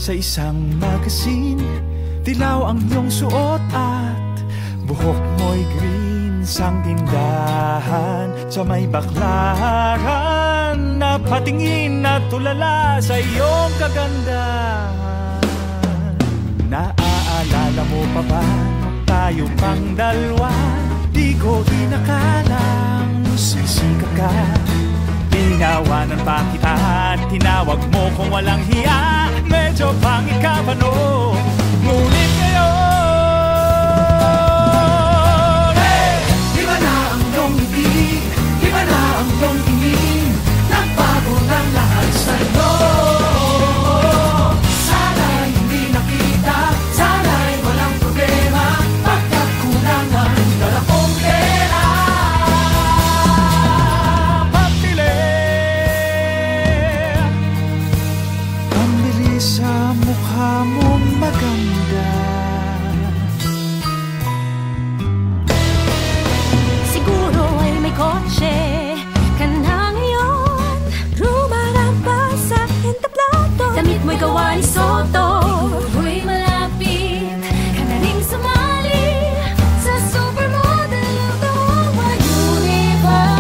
sa isang magazine. Dilaw ang iyong suot at buhok mo'y green. Sang tindahan sa may baklaran, napatingin at tulala sa iyong kagandahan. Naaalala mo pa ba tayo pang dalawa? Di ko inakalang sisikap ka. Tinawanan pa kita at tinawag mo kung walang hiya. Medyo pangit ka pa no, ngunit ngayon, hey! Iba na ang iyong ibig, iba na ang iyong tingin. Nagbago ng lahat sa'yo. Sana'y hindi nakita, sana'y walang problema. Pagkat kulangan, dala kong pera. Pambili sa mukha mong maganda. Siguro ay may kotse ka na ngayon. Rumarapa sa entablado. Damit mo'y gawa ni Soto. Siguro'y malapit ka na rin sumali sa supermodel of the whole universe.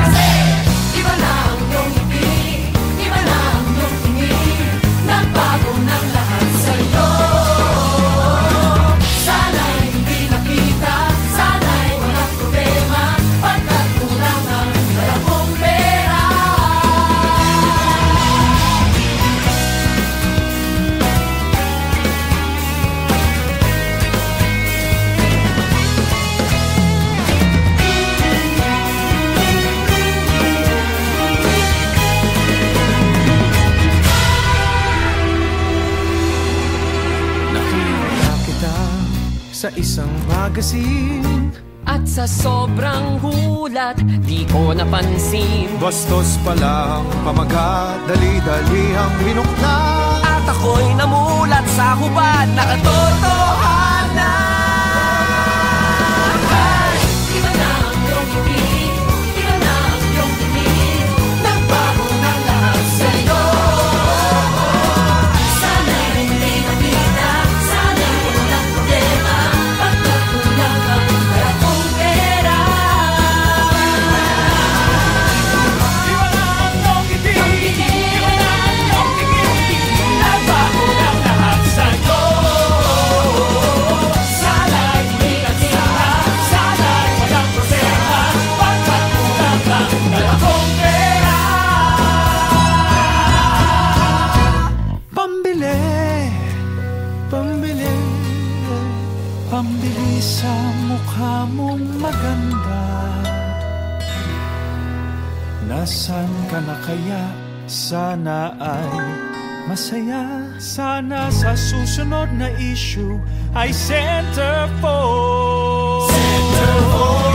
Kasi iba na ang iyong ibig, iba na ang iyong tingin. Nagbago ng lahat sa'yo. Sana'y hindi nakita, sana'y walang problema. Pagkat kulangan, dala kong pera. Nakita kita sa isang magazine. At sa sobrang gulat, di ko napansin. Bastos palang pamagat, dali-dali ang minukla. At ako'y namulat sa hubad na katotohanan. Iba na ang iyong ibig, iba na ang iyong tingin. Nagbago ng lahat sa'yo. Sana'y hindi nakita, sana'y walang problema. Pagkat kulangan, dala kong pera. Iba na ang iyong ibig, iba na ang iyong tingin. Nagbago ng lahat sa'yo. Sana'y hindi nakita, sana'y walang problema. Pagkat kulangan, dala kong pera. Pambili, pambili, pambili sa mukha mong maganda. Nasaan ka na kaya? Sana ay masaya. Sana sa susunod na issue ay centerfold. Centerfold.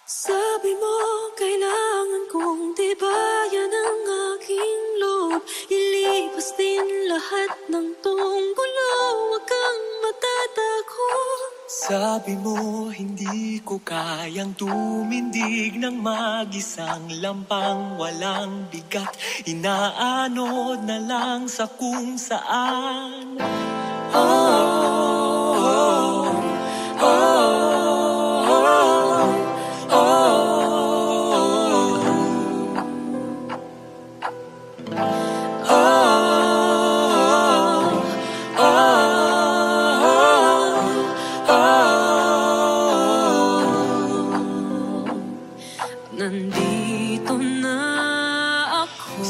Sabi mo, kailangan kong tibayan ang aking loob. Ilipas din lahat ng tunggulo, huwag kang matatakot. Sabi mo, hindi ko kayang tumindig ng mag-isang lampang walang bigat. Inaanod na lang sa kung saan. Oh, oh, oh, oh. Nandito na ako.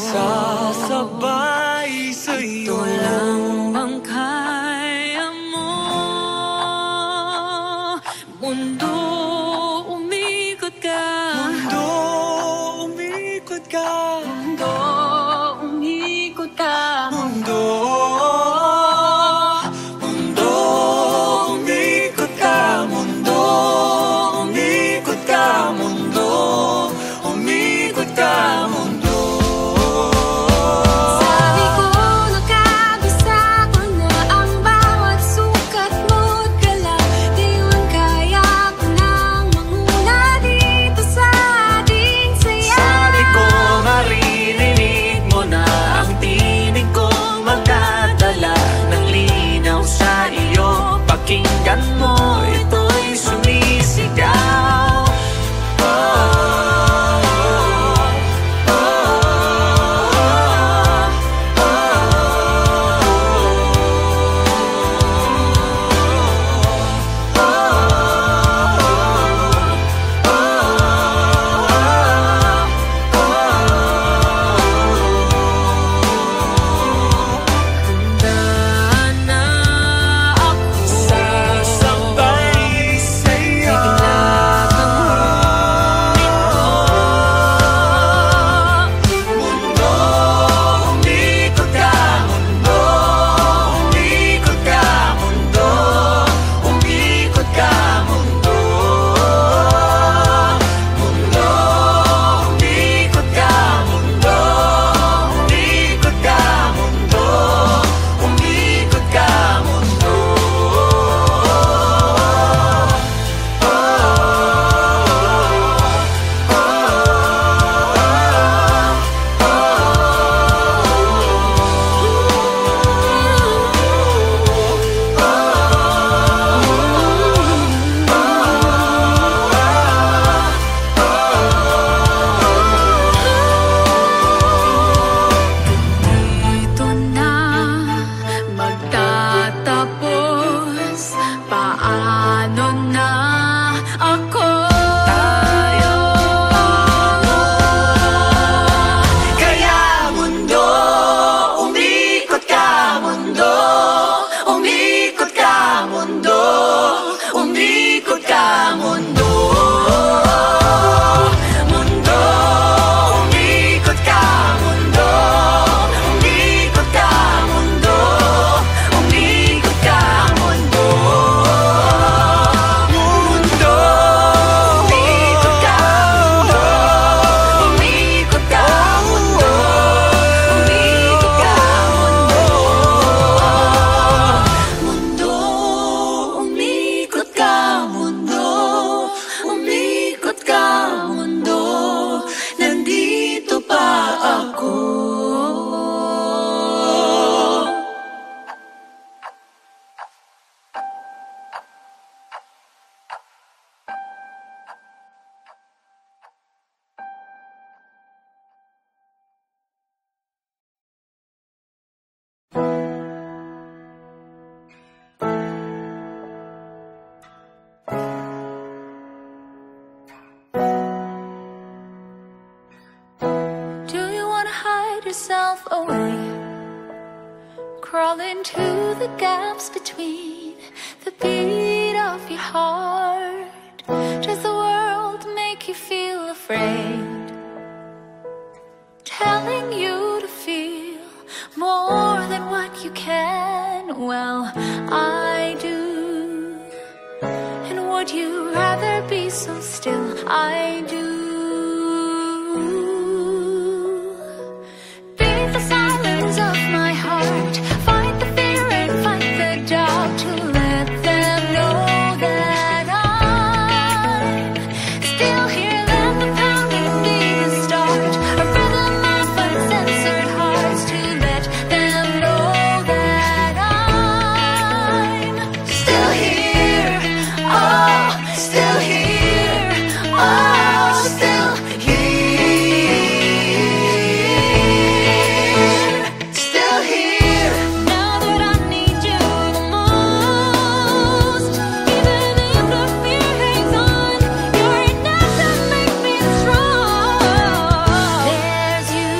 Sasabay sa'yo. Ito lang bang kaya yourself away. Crawl into the gaps between the beat of your heart. Does the world make you feel afraid? Telling you to feel more than what you can. Well, I do. And would you rather be so still? I do. Beat the silence of my heart. Fight the fear and fight the doubt to let them know that I'm still here. Let the pounding be the start. A rhythm of uncensored hearts to let them know that I'm still here. Oh, still here. Oh, still here. Still here. Now that I need you the most, even if the fear hangs on, you're enough to make me strong. There's you.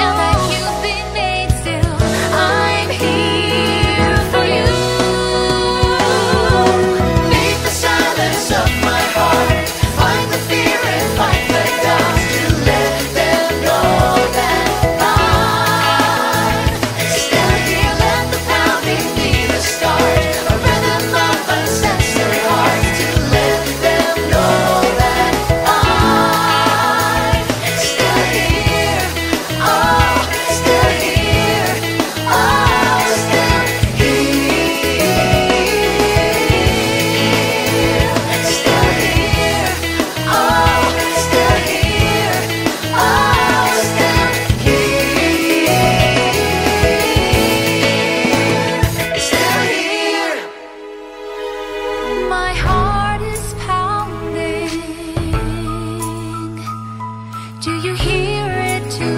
Now that you've been made still, I'm here for you. Beat the silence of my heart. Fight the fear and fight the doubt to let them know that I'm still here. Let the pounding be the start. A rhythm of uncensored hearts to let them know that I'm still here. Oh, still here. Oh, still here. Still here. Oh, still here. Oh, still here. Still here. My heart is pounding. Do you hear it too?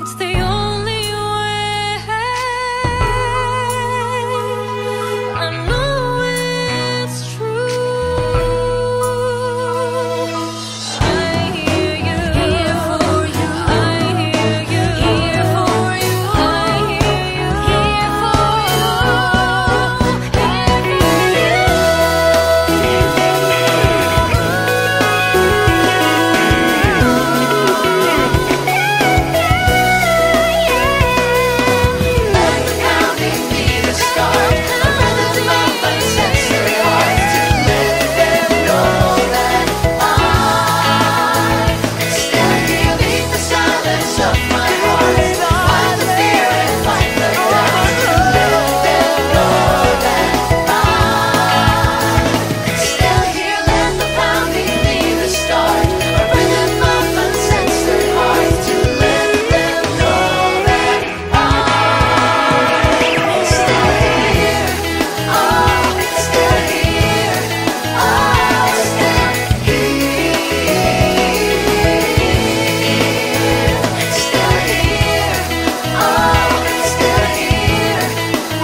It's the only way. I know it's true. I hear you. Here for you. I hear you. Here for you. I hear you. Here for you. Here for Let the pounding be the start. A rhythm of uncensored hearts to let them know that I'm still here. Beat the silence of my heart. Fight the fear and fight the doubt to let them know that I'm still here. Let the pounding be the start. A rhythm of uncensored hearts to let them know that I'm still here. Oh, still here. Oh, still here. Still here. Oh, still here.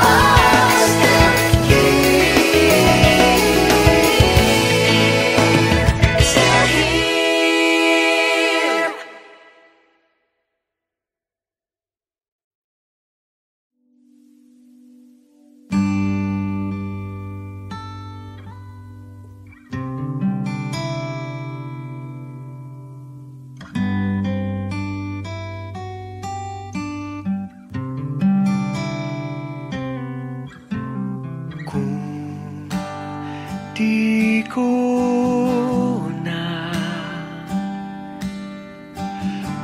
Oh, still here. Still here. Kung di ko na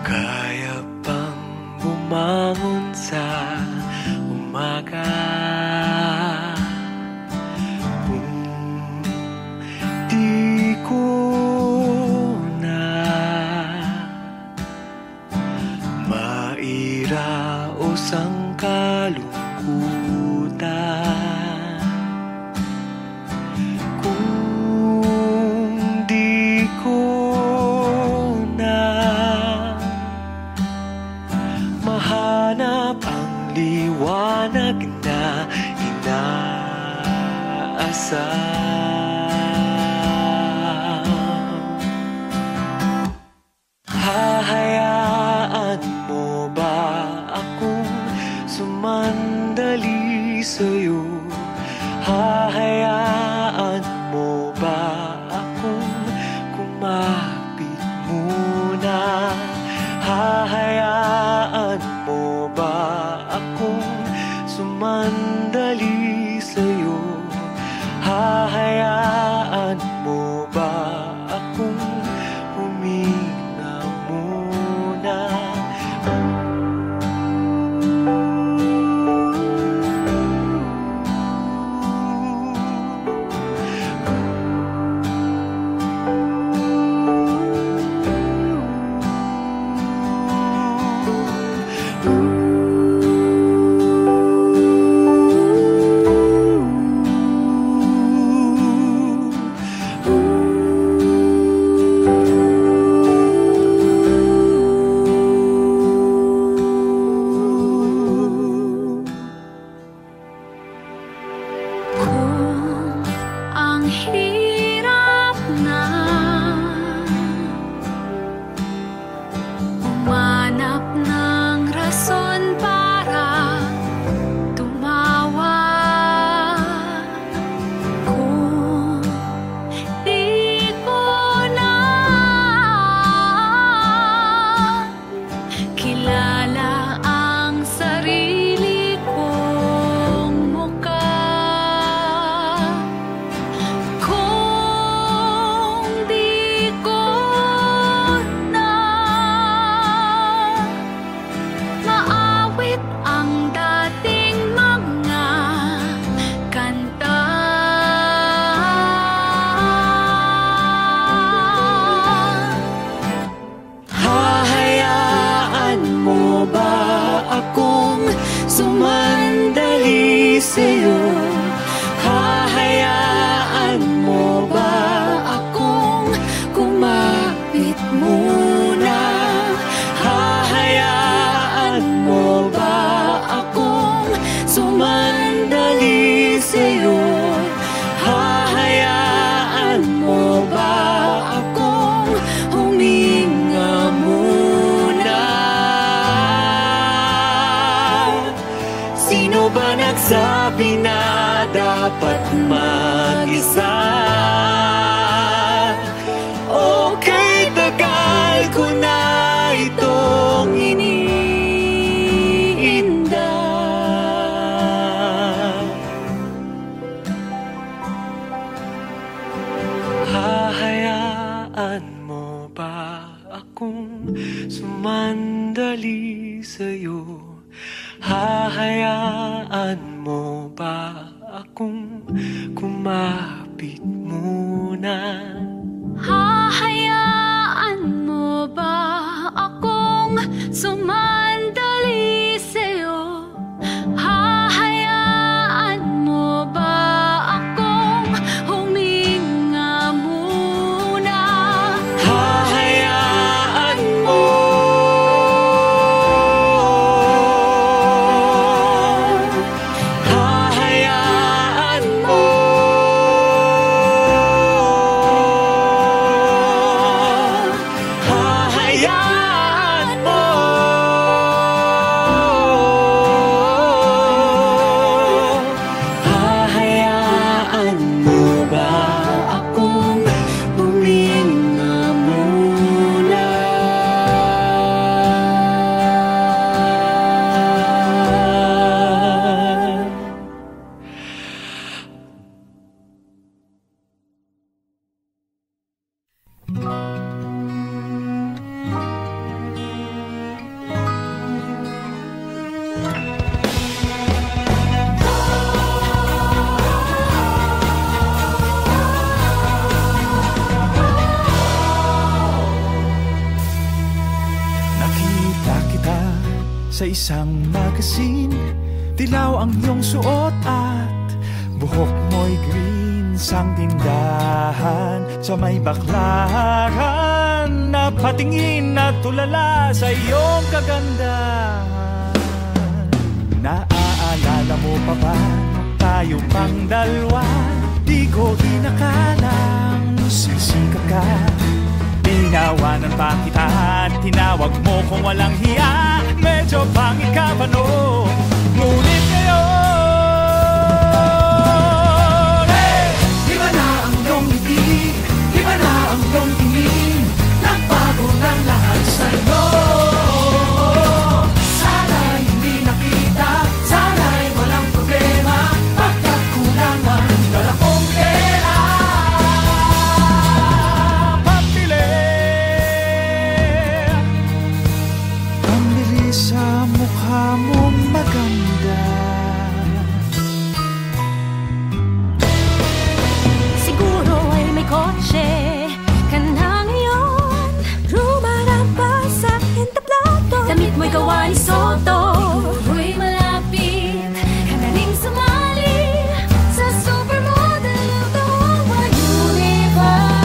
kaya pang bumangon sa umaga, kung di ko na mairaos ang kalungkutan, kung di ko na mahanap ang liwanag na inaasam, Hahayaan mo ba akong sumandali sa'yo? Hahayaan mo ba akong kumapit muna? Hahayaan mo ba akong sumandali sa'yo? Hahayaan mo ba akong huminga muna? Sabi na dapat mag-isa. Okay, tagal ko na itong iniinda. Hahayaan mo ba akong sumandali sa'yo? Hahayaan mo ba akong kumapit muna? Hahayaan mo ba akong sumandali sa'yo? Hahayaan mo ba akong huminga muna? Hahayaan mo. Sa isang magazine, dilaw ang iyong suot at buhok mo'y green. Sang tindahan sa may baklaran, napatingin at tulala sa iyong kagandahan. Naaalala mo pa ba tayo pang dalawa? Di ko inakalang sisikat ka. Tinawanan pa kita at tinawag mo kung walang hiya. Medyo pangit ka pa no, ngunit ngayon Iba na ang iyong ngiti, iba na ang iyong tingin, nagbago ng lahat sa'yo. Sana'y hindi nakita, sana'y walang problema, pagkat kulang ang dala kong pera. Pambili sa mukha mong maganda. Siguro ay may kotse ka na ngayon, rumarapa sa entablado. Damit mo'y gawa ni Soto, siguro'y malapit ka na ring sumali sa supermodel of the whole universe.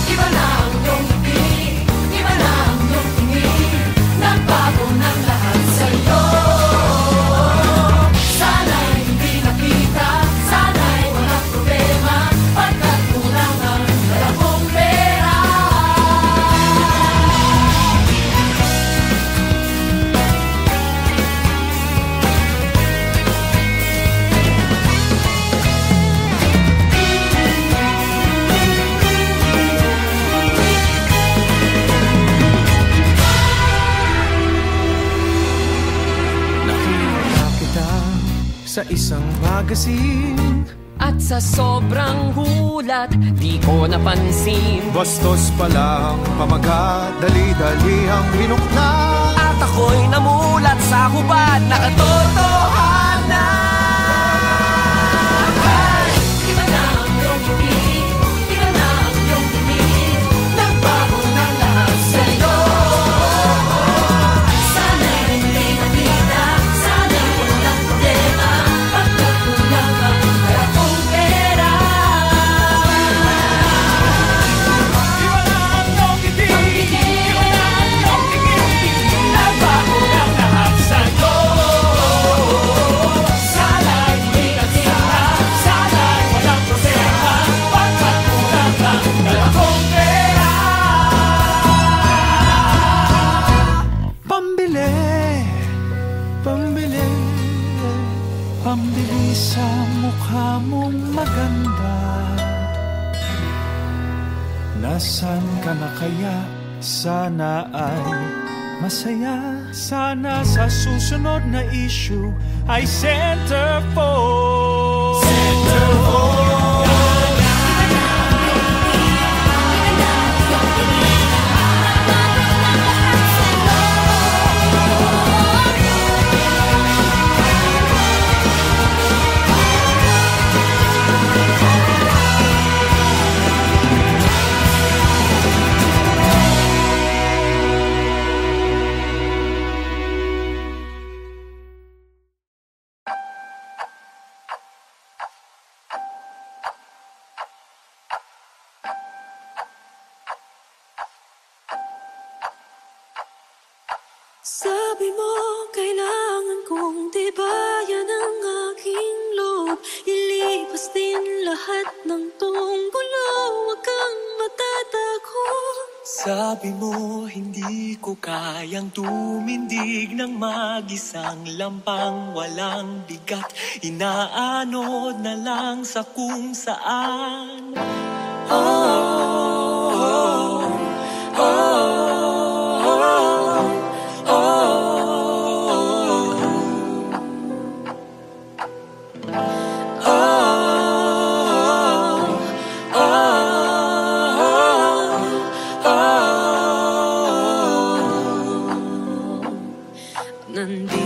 Iba na ang iyong ngiti, iba na ang iyong tingin, nagbago ng lahat sa'yo. Sana'y hindi nakita, sana'y walang problema, pagkat kulang ang dala kong pera. Nakita kita sa isang magazine. At sa sobrang hulat, di ko napansin. Bastos pala ang pamagat, dali-dali ang minukla. At ako'y namulat sa hubad na katotohanan. Iba na ang iyong ngiti, iba na ang iyong tingin, nagbago ng lahat sa'yo. Sana'y hindi nakita, sana'y walang problema, pagkat kulang ang dala kong pera. Iba na ang iyong ngiti, iba na ang iyong tingin, nagbago ng lahat sa'yo. Sana'y hindi nakita, sana'y walang problema, pagkat kulang ang dala kong pera. Pambili, pambili, pambili sa mukha mong maganda. Nasaan ka na kaya? Sana ay masaya. Sana sa susunod na issue ay centerfold. Sabi mo, kailangan kong tibayan ang aking loob. Ilipas din lahat ng tunggulo, huwag kang matatakot. Sabi mo, hindi ko kayang tumindig ng mag-isang lampang walang bigat. Inaanod na lang sa kung saan. Nandito